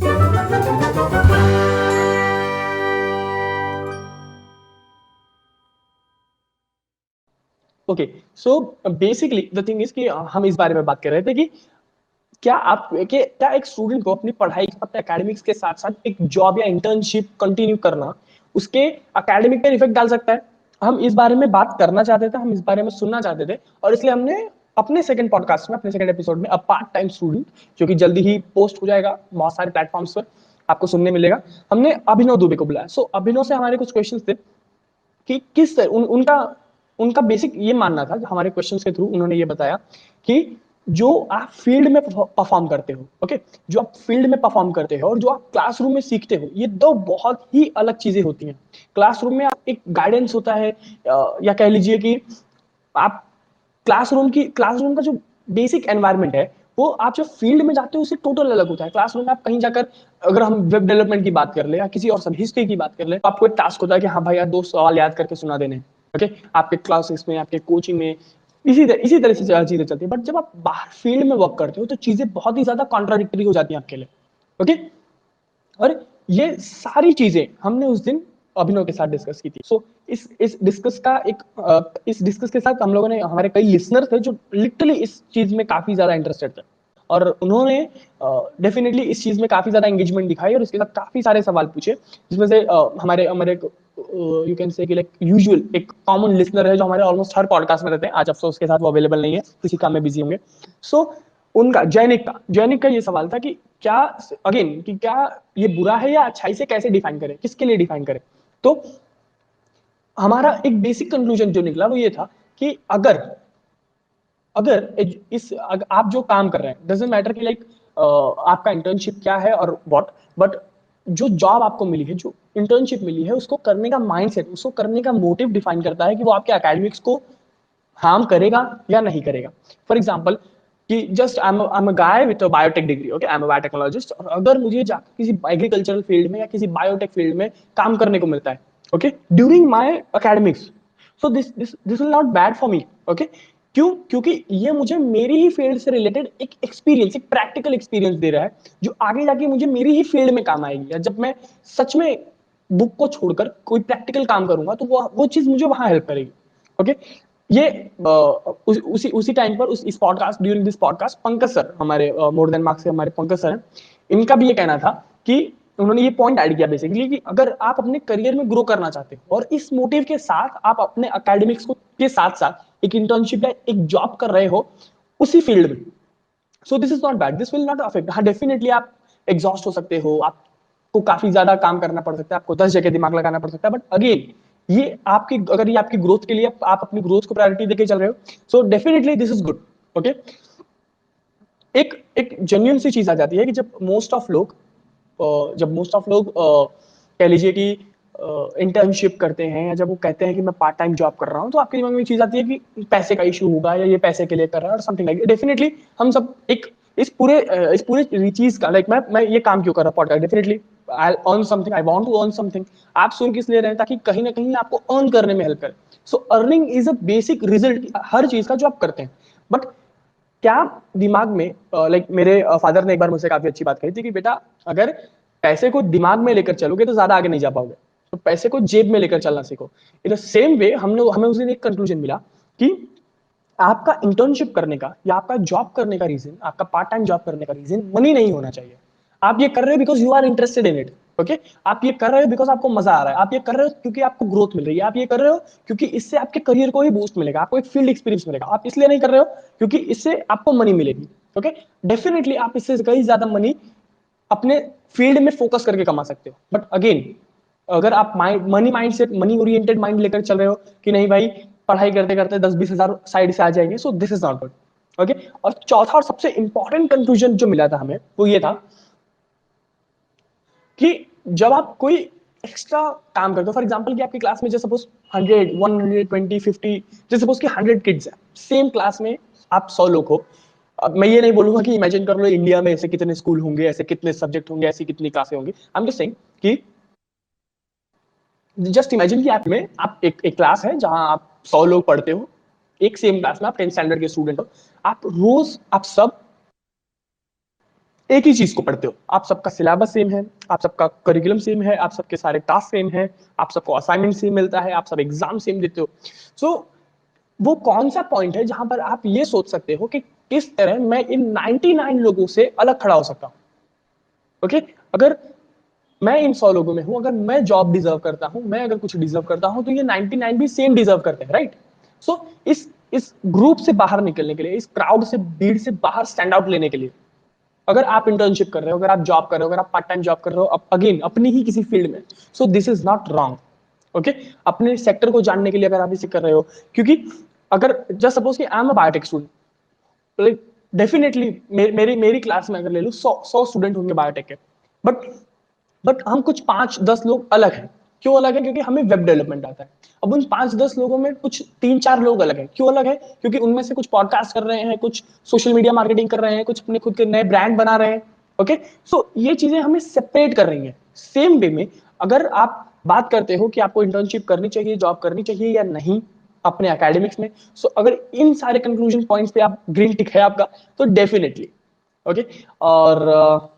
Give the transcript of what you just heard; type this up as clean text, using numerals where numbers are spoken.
Okay, so basically the thing is कि हम इस बारे में बात कर रहे थे कि क्या एक स्टूडेंट को अपनी पढ़ाई, अपने एकेडमिक्स के साथ साथ एक जॉब या इंटर्नशिप कंटिन्यू करना उसके एकेडमिक पर इफेक्ट डाल सकता है? हम इस बारे में बात करना चाहते थे, हम इस बारे में सुनना चाहते थे, और इसलिए हमने अपने सेकंड पॉडकास्ट में, अपने सेकंड एपिसोड में, अ पार्ट टाइम स्टूडेंट, जो कि जल्दी ही पोस्ट हो जाएगा बहुत सारे प्लेटफॉर्म्स पर, आपको सुनने मिलेगा, हमने अभिनव दुबे को बुलाया। सो अभिनव से हमारे कुछ क्वेश्चन थे कि किस तरह उनका उनका बेसिक ये मानना था, हमारे क्वेश्चन के थ्रू उन्होंने ये बताया कि जो आप फील्ड में परफॉर्म करते हो, ओके, जो आप फील्ड में परफॉर्म करते हो और जो आप क्लासरूम में सीखते हो, ये दो बहुत ही अलग चीजें होती हैं। क्लासरूम में आप एक गाइडेंस होता है, या कह लीजिए कि आप क्लासरूम का जो बेसिक एनवायरनमेंट है, वो आप जो फील्ड में जाते हो उससे टोटल अलग होता है। क्लासरूम में आप कहीं जाकर, अगर हम वेब डेवलपमेंट की बात कर ले या किसी और सब हिस्ट्री की बात कर ले, तो आपको एक टास्क होता है कि हाँ भाई यार 2 सवाल याद करके सुना देने, ओके, आपके क्लासेस में, आपके कोचिंग में, इसी तरह से चीजें चलती है। बट जब आप बाहर फील्ड में वर्क करते हो तो चीजें बहुत ही ज्यादा कॉन्ट्राडिक्टरी हो जाती हैं आपके लिए, ओके। और ये सारी चीजें हमने उस दिन अभिनव के साथ डिस्कस की थी। सो इस डिस्कस के साथ हम लोगों ने, हमारे कई लिसनर थे जो लिटरली इस चीज में काफी ज्यादा इंटरेस्टेड थे, और उन्होंने डेफिनेटली इस चीज में काफी ज्यादा एंगेजमेंट दिखाई और इसके साथ काफी सारे सवाल पूछे, जिसमें से हमारे हमारे यू कैन से कि लाइक यूजुअल एक कॉमन लिसनर है जो हमारे ऑलमोस्ट हर पॉडकास्ट में रहते हैं, आज अफसोस के साथ वो अवेलेबल नहीं है, किसी काम में बिजी होंगे। सो उनका जैनिक का ये सवाल था कि क्या, अगेन, कि क्या ये बुरा है या अच्छाई से कैसे डिफाइन करें, किसके लिए डिफाइन करें? तो हमारा एक बेसिक कंक्लूजन जो निकला वो ये था कि अगर अगर आप जो काम कर रहे हैं, डजेंट मैटर कि लाइक आपका इंटर्नशिप क्या है और व्हाट, बट जो जॉब आपको मिली है, जो इंटर्नशिप मिली है, उसको करने का माइंडसेट, उसको करने का मोटिव डिफाइन करता है कि वो आपके एकेडमिक्स को हार्म करेगा या नहीं करेगा। फॉर एग्जाम्पल, कि just I am a guy with a biotech degree, okay, I am a biotechnologist, और अगर मुझे जाकर किसी एग्रीकल्चरल फील्ड में या किसी बायोटेक फील्ड में काम करने को मिलता है, okay, during my academics, so this will not bad for me, okay. क्यों? क्योंकि ये मुझे मेरी ही फील्ड से रिलेटेड एक एक्सपीरियंस, एक प्रैक्टिकल एक्सपीरियंस दे रहा है, जो आगे जाके मुझे मेरी ही फील्ड में काम आएगी, या जब मैं सच में बुक को छोड़कर कोई प्रैक्टिकल काम करूंगा तो वो चीज मुझे वहां हेल्प करेगी, ओके। ये उसी टाइम पर इस podcast, during this podcast, Pankaj sir, हमारे मोर देन मार्क्स से हमारे पंकज सर हैं, इनका भी ये कहना था कि उन्होंने ये पॉइंट ऐड किया बेसिकली कि अगर आप अपने करियर में ग्रो करना चाहते हो और इस मोटिव के साथ आप अपने एकेडमिक्स को के साथ साथ एक इंटर्नशिप या एक जॉब कर रहे हो उसी फील्ड में, so this is not bad, this will not affect. हाँ, डेफिनेटली आप एग्जॉस्ट हो सकते हो, आपको काफी ज्यादा काम करना पड़ सकता है, आपको 10 जगह दिमाग लगाना पड़ सकता है, बट अगेन अगर ये आपकी ग्रोथ के लिए, आप अपनी ग्रोथ को प्रायोरिटी देके चल रहे हो, so definitely this is good, okay. एक एक जेन्युइन सी चीज आ जाती है कि जब मोस्ट ऑफ लोग कह लीजिए कि इंटर्नशिप करते हैं, या जब वो कहते हैं कि मैं पार्ट टाइम जॉब कर रहा हूं, तो आपके दिमाग में एक चीज आती है कि पैसे का इशू होगा, या ये पैसे के लिए कर रहा है, और समथिंग लाइक। डेफिनेटली हम सब एक इस पूरे चीज का, लाइक मैं ये काम क्यों कर रहा हूँ podcast, definitely I earn something, I want to earn something. आप सुन किस लिए रहे हैं? ताकि कहीं ना कहीं आपको अर्न करने में हेल्प करे। So earning is a basic result हर चीज का जो आप करते हैं। बट क्या दिमाग में, लाइक मेरे फादर ने एक बार मुझसे काफी अच्छी बात कही थी कि बेटा, अगर पैसे को दिमाग में लेकर चलोगे तो ज्यादा आगे नहीं जा पाओगे, तो पैसे को जेब में लेकर चलना सीखो। इन द सेम वे हमें उस दिन एक कंक्लूजन मिला कि आपका इंटर्नशिप करने का या आपका जॉब करने का रीजन, आपका पार्ट टाइम जॉब करने का रीजन मनी नहीं होना चाहिए। आप ये कर रहे हो because you are interested in it, okay. आप ये कर रहे हो बिकॉज आपको मजा आ रहा है, आप ये कर रहे हो क्योंकि आपको ग्रोथ मिल रही है, आप ये कर रहे हो क्योंकि इससे आपके करियर को ही बूस्ट मिलेगा, आपको एक फील्ड एक्सपीरियंस मिलेगा। आप इसलिए नहीं कर रहे हो क्योंकि इससे आपको मनी मिलेगी, ओके। डेफिनेटली आप इससे कहीं ज्यादा मनी अपने फील्ड में फोकस करके कमा सकते हो, बट अगेन, अगर आप मनी ओरिएंटेड माइंड लेकर चल रहे हो कि नहीं भाई, पढ़ाई करते करते 10-20 हजार साइड से आ जाएंगे, so this is not good, okay. और चौथा और सबसे इंपॉर्टेंट कंक्लूजन जो मिला था हमें, वो ये था कि जब आप कोई एक्स्ट्रा काम करते हो, फॉर एग्जाम्पल कि आपकी क्लास में जैसे सपोज 100, 120, 50, जैसे सपोज कि 100 किड्स है, सेम क्लास में आप 100 लोग हो। अब मैं ये नहीं बोलूंगा कि इमेजिन कर लो इंडिया में ऐसे कितने स्कूल होंगे, ऐसे कितने सब्जेक्ट होंगे, ऐसी कितनी क्लासें होंगी। आई एम जस्ट सेइंग कि जस्ट इमेजिन कि आप एक क्लास है जहां आप 100 लोग पढ़ते हो, एक सेम क्लास में आप 10th स्टैंडर्ड के स्टूडेंट हो, आप रोज आप सब एक ही चीज को पढ़ते हो, आप सबका सिलेबस सेम है, आप सबका करिकुलम सेम है, आप सबके सारे टास्क सेम है, आप सबको असाइनमेंट सेम मिलता है, आप सब एग्जाम सेम देते हो। सो वो कौन सा पॉइंट है जहां पर आप ये सोच सकते हो कि किस तरह मैं इन 99 लोगों से अलग खड़ा हो सकता हूं? ओके, अगर मैं इन 100 लोगों में हूं, अगर मैं जॉब डिजर्व करता हूं, मैं अगर कुछ डिजर्व करता हूं, तो ये 99 भी सेम डिजर्व करते हैं, राइट? सो इस ग्रुप से बाहर निकलने के लिए, इस क्राउड से, भीड़ से बाहर स्टैंड आउट लेने के लिए, अगर आप इंटर्नशिप कर रहे हो, अगर आप जॉब कर रहे हो, अगर आप पार्ट टाइम जॉब कर रहे हो, अगेन अपनी ही किसी फील्ड में, so this is not wrong. Okay, अपने सेक्टर को जानने के लिए अगर आप इसे कर रहे हो, क्योंकि अगर जस्ट सपोज कि I am a biotech student, like definitely मेरी मेरी क्लास में अगर ले लूं 100 स्टूडेंट होंगे बायोटेक के, बट हम कुछ 5-10 लोग अलग हैं। क्यों अलग है? क्योंकि हमें वेब डेवलपमेंट आता है। अब उन 5-10 लोगों में कुछ 3-4 लोग अलग हैं। क्यों अलग है? क्योंकि उनमें से कुछ पॉडकास्ट कर रहे हैं, कुछ सोशल मीडिया मार्केटिंग कर रहे हैं, कुछ अपने खुद के नए ब्रांड बना रहे हैं। ओके, सो ये चीजें हमें सेपरेट कर रही हैं। सेम वे में अगर आप बात करते हो कि आपको इंटर्नशिप करनी चाहिए, जॉब करनी चाहिए या नहीं अपने एकेडमिक्स में, सो अगर इन सारे कंक्लूजन पॉइंट्स पे आप ग्रीन टिक है आपका, तो डेफिनेटली ओके। और